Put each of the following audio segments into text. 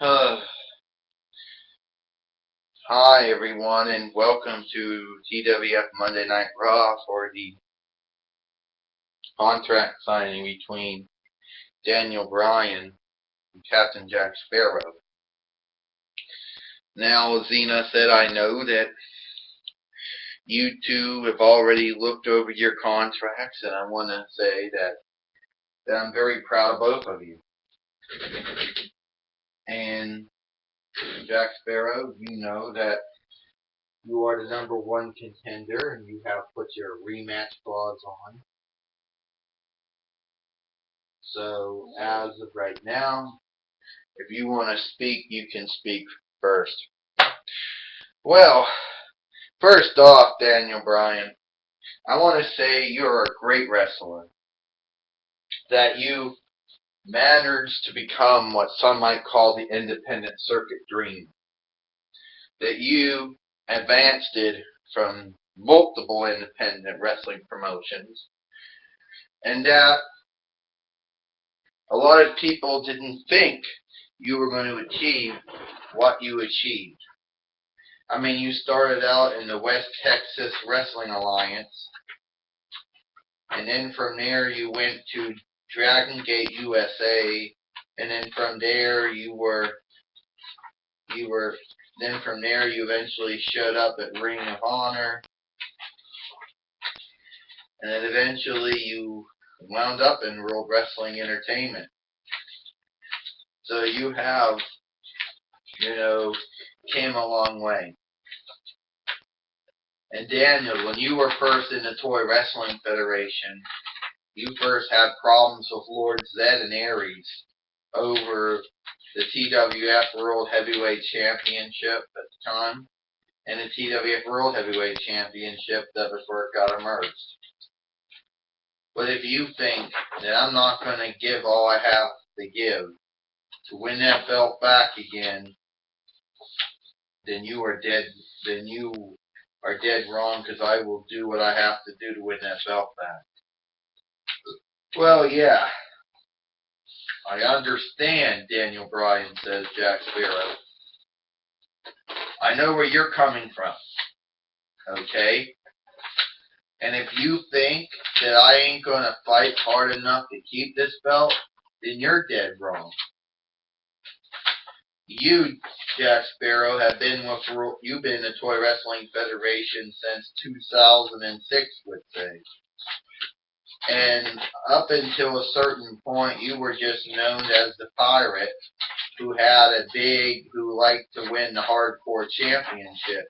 Uh, Hi everyone, and welcome to TWF Monday Night Raw for the contract signing between Daniel Bryan and Captain Jack Sparrow. Now, Xena said, I know that you two have already looked over your contracts, and I want to say that I'm very proud of both of you. And Jack Sparrow, you know that you are the #1 contender, and you have put your rematch clause on. So, as of right now, if you want to speak, you can speak first. Well, first off, Daniel Bryan, I want to say you're a great wrestler. That you managed to become what some might call the independent circuit dream. That you advanced it from multiple independent wrestling promotions. And that a lot of people didn't think you were going to achieve what you achieved. I mean, you started out in the West Texas Wrestling Alliance, and then from there you went to Dragon Gate USA, and then from there you eventually showed up at Ring of Honor, and then eventually you wound up in World Wrestling Entertainment. So you have, came a long way. And Daniel, when you were first in the Toy Wrestling Federation, you first had problems with Lord Zed and Aries over the TWF World Heavyweight Championship at the time, and the TWF World Heavyweight Championship that before it got merged. But if you think that I'm not going to give all I have to give to win that belt back again, then you are dead. Then you are dead wrong, because I will do what I have to do to win that belt back. Well, yeah. I understand, Daniel Bryan, says Jack Sparrow. I know where you're coming from. Okay? And if you think that I ain't going to fight hard enough to keep this belt, then you're dead wrong. You, Jack Sparrow, you've been in the Toy Wrestling Federation since 2006, would say. And up until a certain point, you were just known as the Pirate, who liked to win the Hardcore Championship.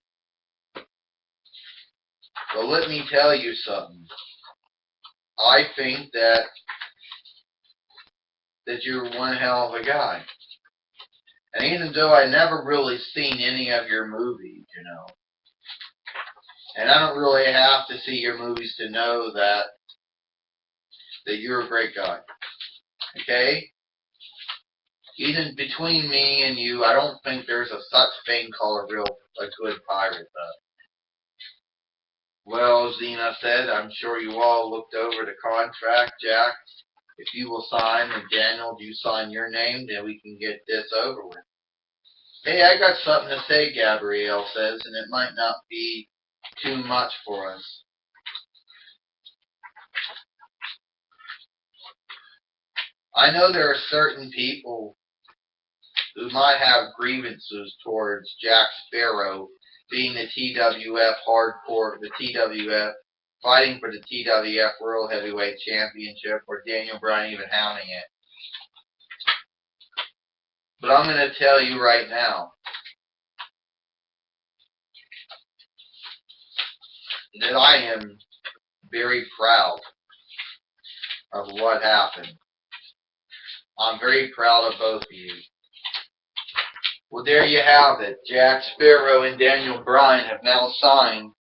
But let me tell you something. I think that you're one hell of a guy. And even though I never really seen any of your movies, and I don't really have to see your movies to know that you're a great guy. Okay? Even between me and you, I don't think there's a such thing called a good pirate, though. Well, Xena said, I'm sure you all looked over the contract, Jack. If you will sign, and Daniel, if you sign your name, then we can get this over with. Hey, I got something to say, Gabrielle says, and it might not be too much for us. I know there are certain people who might have grievances towards Jack Sparrow being the TWF fighting for the TWF World Heavyweight Championship, or Daniel Bryan even hounding it. But I'm going to tell you right now that I am very proud of what happened. I'm very proud of both of you. Well, there you have it. Jack Sparrow and Daniel Bryan have now signed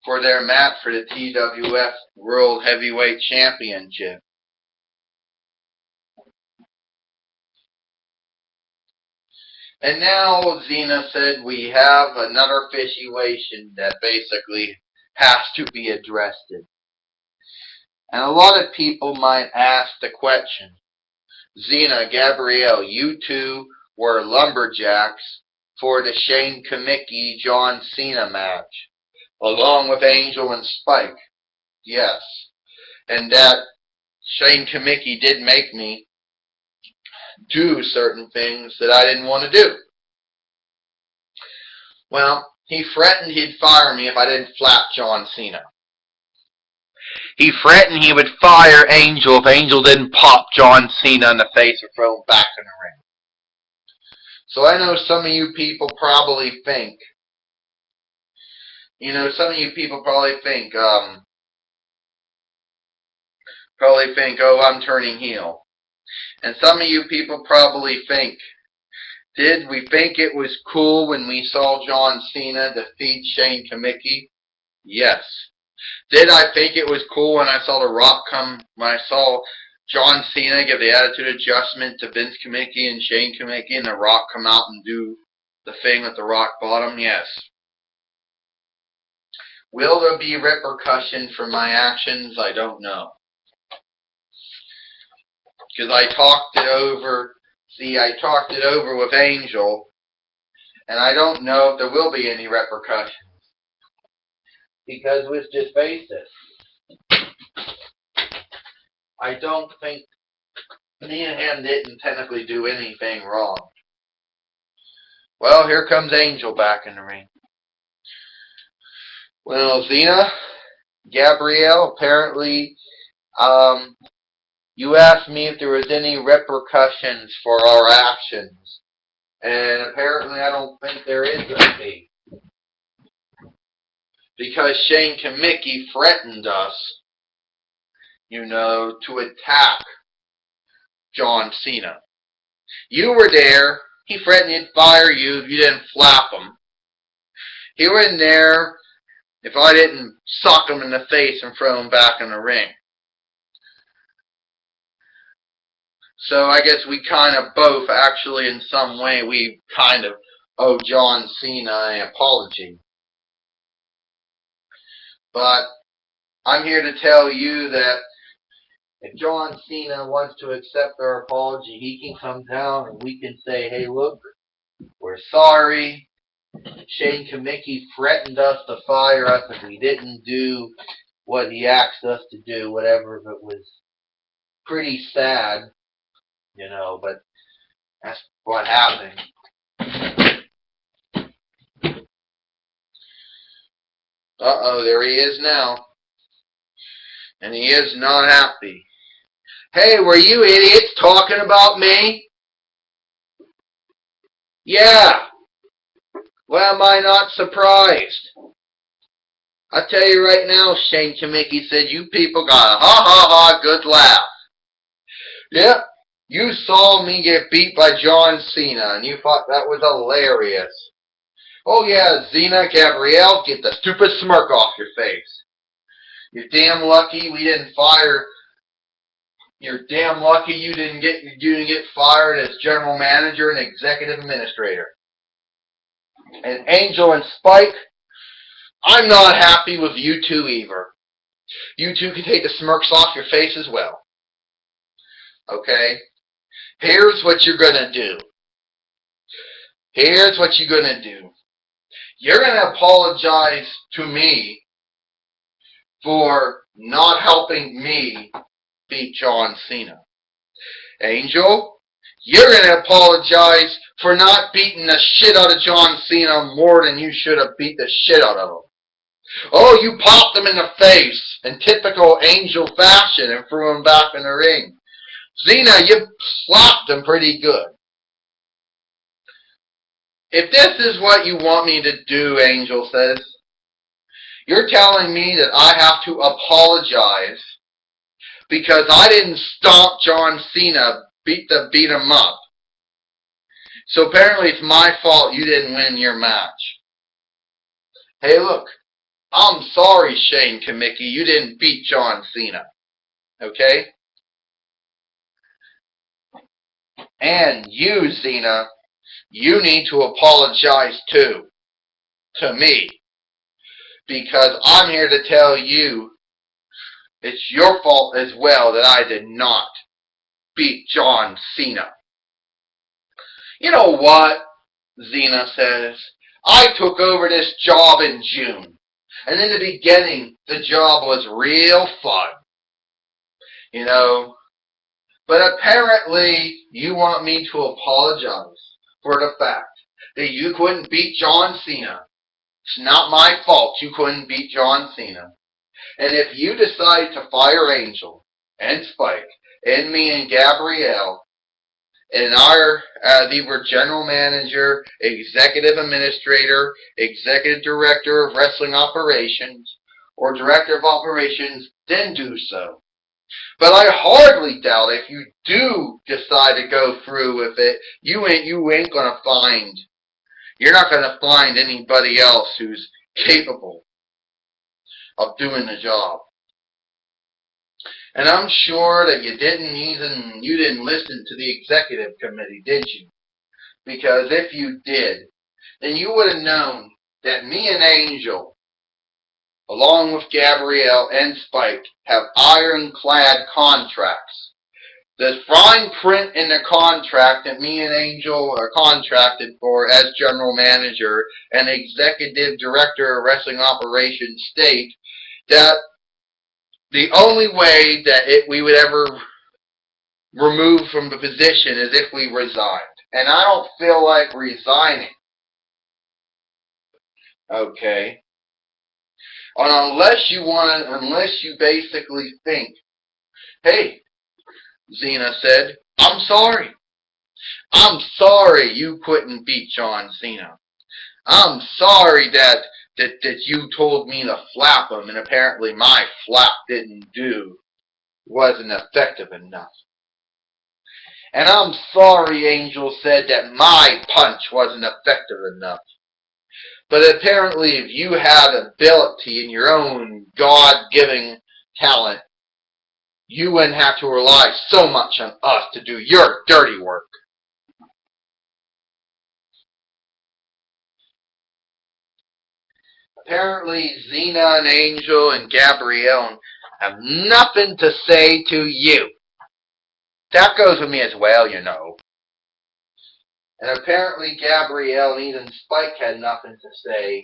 for their match for the TWF World Heavyweight Championship. And now, Xena said, we have another situation that basically has to be addressed. And a lot of people might ask the question, Zena, Gabrielle, you two were lumberjacks for the Shane Kamicki John Cena match, along with Angel and Spike. Yes. And that Shane Kamicki did make me do certain things that I didn't want to do. Well, he threatened he'd fire me if I didn't flap John Cena. He threatened he would fire Angel if Angel didn't pop John Cena in the face or throw him back in the ring. So I know some of you people probably think, oh, I'm turning heel. And some of you people probably think, did we think it was cool when we saw John Cena defeat Shane Kamicki? Yes. Did I think it was cool when I saw when I saw John Cena give the attitude adjustment to Vince Kamicki and Shane Kamicki and The Rock come out and do the thing with the rock bottom? Yes. Will there be repercussions for my actions? I don't know. Because I talked it over with Angel, and I don't know if there will be any repercussions. Because let's just face it, I don't think me and him didn't technically do anything wrong. Well, here comes Angel back in the ring. Well, Zena, Gabrielle, apparently, you asked me if there was any repercussions for our actions. And apparently I don't think there is going to be. Because Shane Kamicki threatened us, to attack John Cena. You were there. He threatened he'd fire you if you didn't flap him. He wasn't there if I didn't sock him in the face and throw him back in the ring. So I guess we kind of both, actually in some way, we kind of owe John Cena an apology. But I'm here to tell you that if John Cena wants to accept our apology, he can come down and we can say, hey, look, we're sorry. Shane Kamicki threatened us to fire us if we didn't do what he asked us to do, whatever. It was pretty sad, but that's what happened. Uh-oh, there he is now. And he is not happy. Hey, were you idiots talking about me? Yeah. Well, am I not surprised? I tell you right now, Shane Kamicki said, you people got a ha-ha-ha good laugh. Yep, you saw me get beat by John Cena, and you thought that was hilarious. Oh yeah, Zena, Gabrielle, get the stupid smirk off your face. You're damn lucky we didn't fire. You're damn lucky you didn't get fired as general manager and executive administrator. And Angel and Spike, I'm not happy with you two either. You two can take the smirks off your face as well. Okay? Here's what you're gonna do. Here's what you're gonna do. You're gonna apologize to me for not helping me beat John Cena. Angel, you're going to apologize for not beating the shit out of John Cena more than you should have beat the shit out of him. Oh, you popped him in the face in typical Angel fashion and threw him back in the ring. Zena, you slapped him pretty good. If this is what you want me to do, Angel says, you're telling me that I have to apologize because I didn't stomp John Cena, beat him up. So apparently it's my fault you didn't win your match. Hey, look, I'm sorry, Shane Kamicki, you didn't beat John Cena. Okay? And you, Zena, you need to apologize too. To me. Because I'm here to tell you it's your fault as well that I did not beat John Cena. You know what? Xena says. I took over this job in June. And in the beginning, the job was real fun. You know. But apparently, you want me to apologize for the fact that you couldn't beat John Cena. It's not my fault you couldn't beat John Cena. And if you decide to fire Angel and Spike and me and Gabrielle and we were general manager, executive administrator, executive director of wrestling operations, or director of operations, then do so. But I hardly doubt if you do decide to go through with it, you ain't gonna find. You're not gonna find anybody else who's capable of doing the job. And I'm sure that you didn't listen to the executive committee, did you? Because if you did, then you would have known that me and Angel, along with Gabrielle and Spike, have ironclad contracts. The fine print in the contract that me and Angel are contracted for as general manager and executive director of wrestling operations state that the only way that we would ever remove from the position is if we resigned. And I don't feel like resigning. Okay? Unless you basically think, hey, Xena said, I'm sorry. I'm sorry you couldn't beat John Cena. I'm sorry that you told me to flap him, and apparently my flap wasn't effective enough. And I'm sorry, Angel said, that my punch wasn't effective enough. But apparently if you had ability in your own God-given talent, you wouldn't have to rely so much on us to do your dirty work. Apparently, Xena and Angel and Gabrielle have nothing to say to you. That goes with me as well, you know. And apparently, Gabrielle and even Spike had nothing to say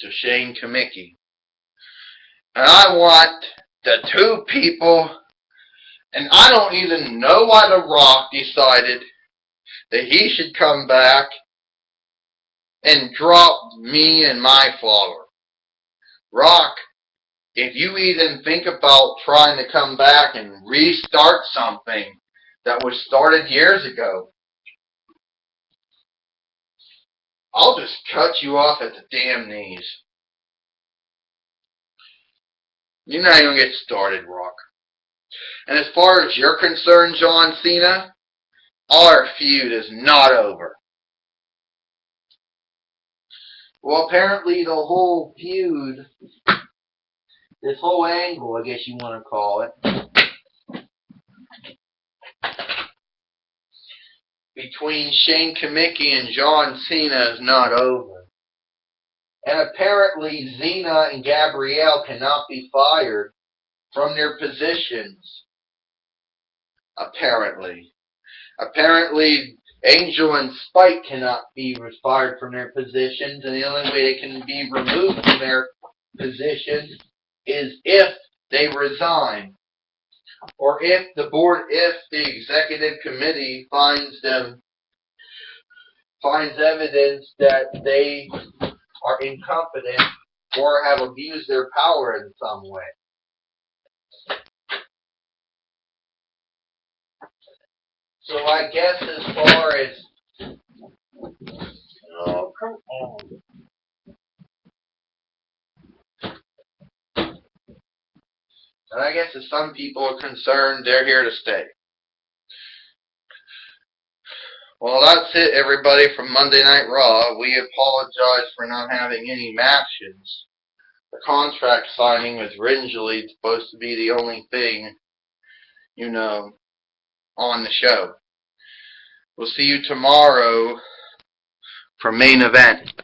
to Shane Kamicki. And I want the two people, and I don't even know why The Rock decided that he should come back and drop me and my father. Rock, if you even think about trying to come back and restart something that was started years ago, I'll just cut you off at the damn knees. You're not even get started, Rock. And as far as you're concerned, John Cena, our feud is not over. Well, apparently the whole feud, this whole angle, I guess you want to call it, between Shane Kamicki and John Cena is not over. And apparently Xena and Gabrielle cannot be fired from their positions. Apparently. Apparently Angel and Spike cannot be fired from their positions, and the only way they can be removed from their positions is if they resign. Or if the executive committee finds evidence that they are incompetent or have abused their power in some way. So I guess as far as... Oh, come on. And I guess as some people are concerned, they're here to stay. Well, that's it, everybody, from Monday Night Raw. We apologize for not having any matches. The contract signing was originally supposed to be the only thing, on the show. We'll see you tomorrow for main event.